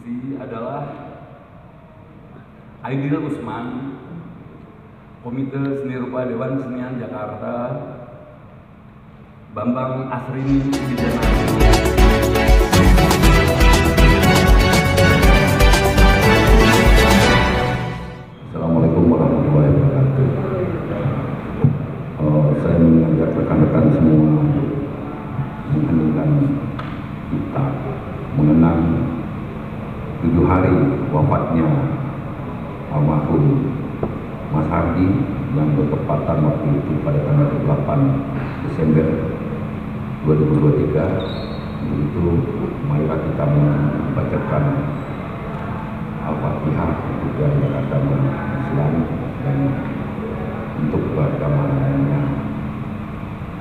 diskusi adalah Aidil Usman, Komite Seni Rupa Dewan Kesenian Jakarta, Bambang Asrini Assalamualaikum warahmatullahi wabarakatuh. Saya mengajak rekan-rekan semua mengheningkan kita mengenang 7 hari wafatnya almarhum Mas Hardi yang bertepatan waktu itu pada tanggal 8 Desember 2023. Untuk itu, marilah kita membacakan Al-Fatihah untuk dari agama Islam dan untuk beragama lainnya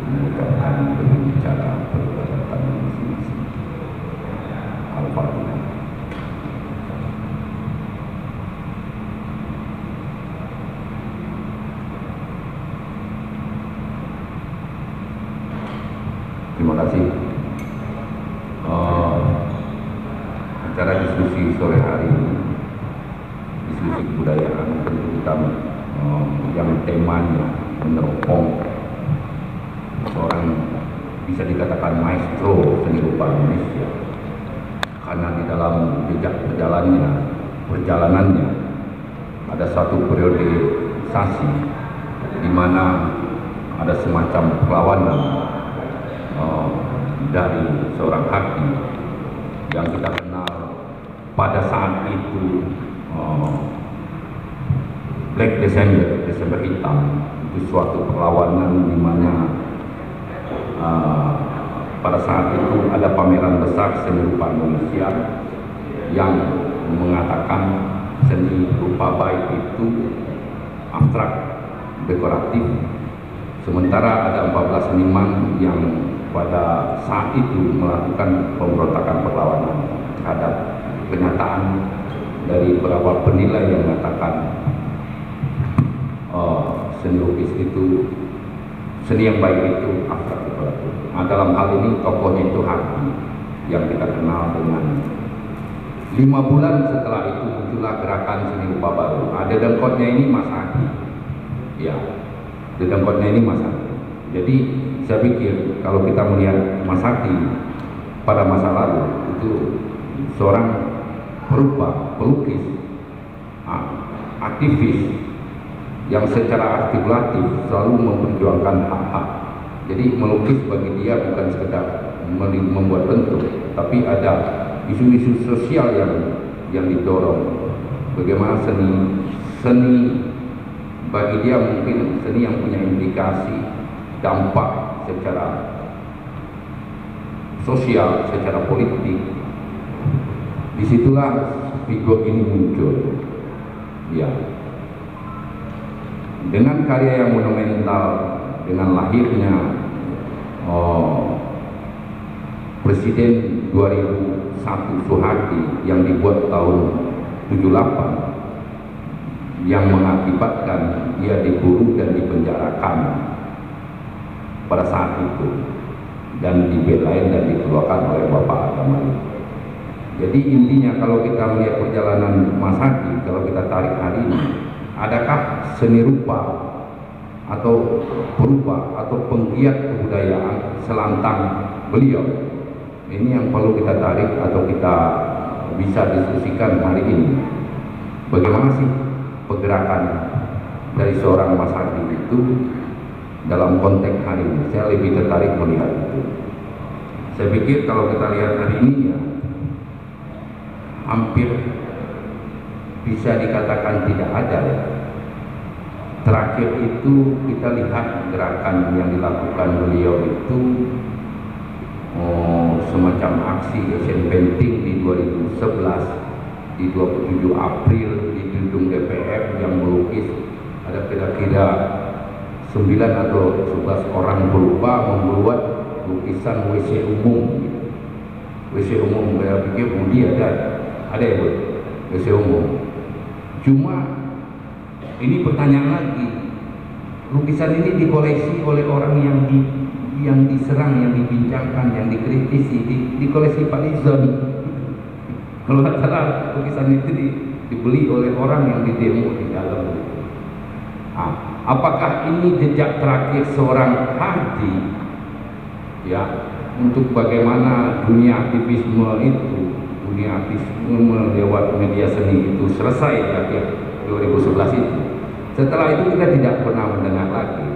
mengucapkan berbicara peribadatan masing-masing. Al-Fatihah. Terima kasih. Acara diskusi sore hari ini, diskusi kebudayaan, tentu kita yang temanya meneropong seorang bisa dikatakan maestro seni rupa Indonesia, karena di dalam jejak perjalanannya ada satu periodisasi di mana ada semacam perlawanan dari seorang hakim yang kita kenal pada saat itu Black December, Desember hitam. Itu suatu perlawanan di mana pada saat itu ada pameran besar seni rupa Indonesia yang mengatakan seni rupa baik itu abstrak, dekoratif, sementara ada 14 seniman yang pada saat itu melakukan pemberontakan perlawanan terhadap kenyataan dari beberapa penilai yang mengatakan seni lukis itu, seni yang baik itu abstrak dekoratif. Nah, dalam hal ini tokohnya itu Hardi yang kita kenal dengan 5 bulan setelah itu muncullah gerakan seni rupa baru. Ada dengkotnya ini Mas Hardi, ya, dengkotnya ini Mas Hardi. Jadi saya pikir kalau kita melihat Mas Hardi pada masa lalu itu seorang perupa, pelukis, aktivis yang secara artikulatif selalu memperjuangkan hak-hak. Jadi melukis bagi dia bukan sekedar membuat bentuk, tapi ada isu-isu sosial yang didorong. Bagaimana seni bagi dia mungkin seni yang punya implikasi dampak secara sosial, secara politik. Disitulah figur ini muncul, ya, dengan karya yang monumental, dengan lahirnya Presiden 2001 Soehardi yang dibuat tahun 78, yang mengakibatkan dia diburu dan dipenjarakan pada saat itu dan dibelain dan dikeluarkan oleh Bapak Agama. Jadi intinya kalau kita melihat perjalanan Mas Hardi, kalau kita tarik hari ini, adakah seni rupa atau perupa atau penggiat kebudayaan selantang beliau? Ini yang perlu kita tarik atau kita bisa diskusikan hari ini. Bagaimana sih pergerakan dari seorang Mas Hardi itu dalam konteks hari ini? Saya lebih tertarik melihat itu. Saya pikir kalau kita lihat hari ini, ya, hampir bisa dikatakan tidak ada, ya. Terakhir itu kita lihat gerakan yang dilakukan beliau itu semacam aksi Asian Painting di 2011 di 27 April di gedung DPR yang melukis ada kira-kira 9 atau 11 orang berupa membuat lukisan WC umum. WC umum, saya pikir Budi ada ya Bu, WC umum. Cuma ini pertanyaan lagi, lukisan ini dikoleksi oleh orang yang diserang, yang dibincangkan, yang dikritisi, di koleksi Pak Lizon. Kalau antara lukisan itu dibeli oleh orang yang di demo di dalam. Nah, apakah ini jejak terakhir seorang Hardi ya untuk bagaimana dunia aktivisme lewat media seni itu selesai di akhir 2011 itu? Setelah itu kita tidak pernah mendengar lagi,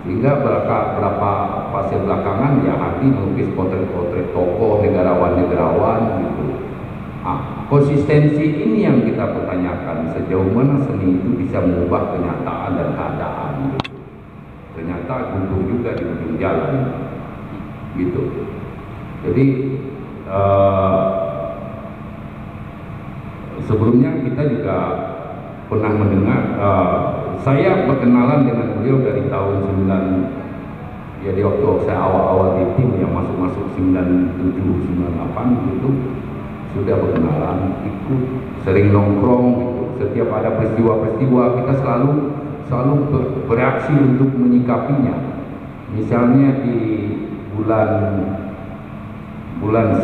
sehingga beberapa fase belakangan ya Hardi melukis potret-potret tokoh negarawan gitu. Nah, konsistensi ini yang kita pertanyakan, sejauh mana seni itu bisa mengubah kenyataan dan keadaan gitu. Ternyata gugur juga di ujung jalan gitu. Jadi sebelumnya kita juga pernah mendengar, saya berkenalan dengan beliau dari tahun 9, ya di waktu saya awal-awal di tim yang masuk 97, 98 gitu, sudah berkenalan, ikut sering nongkrong gitu. Setiap ada peristiwa-peristiwa kita selalu bereaksi untuk menyikapinya. Misalnya di bulan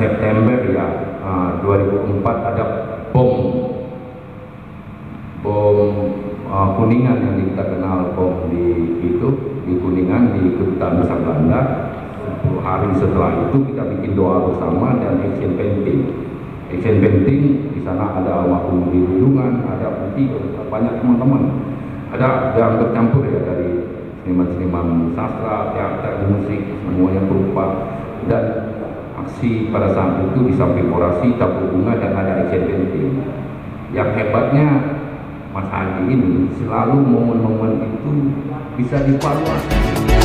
September ya 2004 ada bom Kuningan yang kita kenal bom di Kuningan di Kedutaan Besar Belanda. 10 hari setelah itu kita bikin doa bersama dan action painting. Action painting di sana ada almarhum di Lindungan, ada putih, banyak teman-teman. Ada yang bercampur ya dari seniman-seniman sastra, teater, musik, semuanya berupa. Dan aksi pada saat itu di samping orasi, tabur bunga dan ada action painting. Yang hebatnya Mas Haji ini selalu momen-momen itu bisa dievaluasi.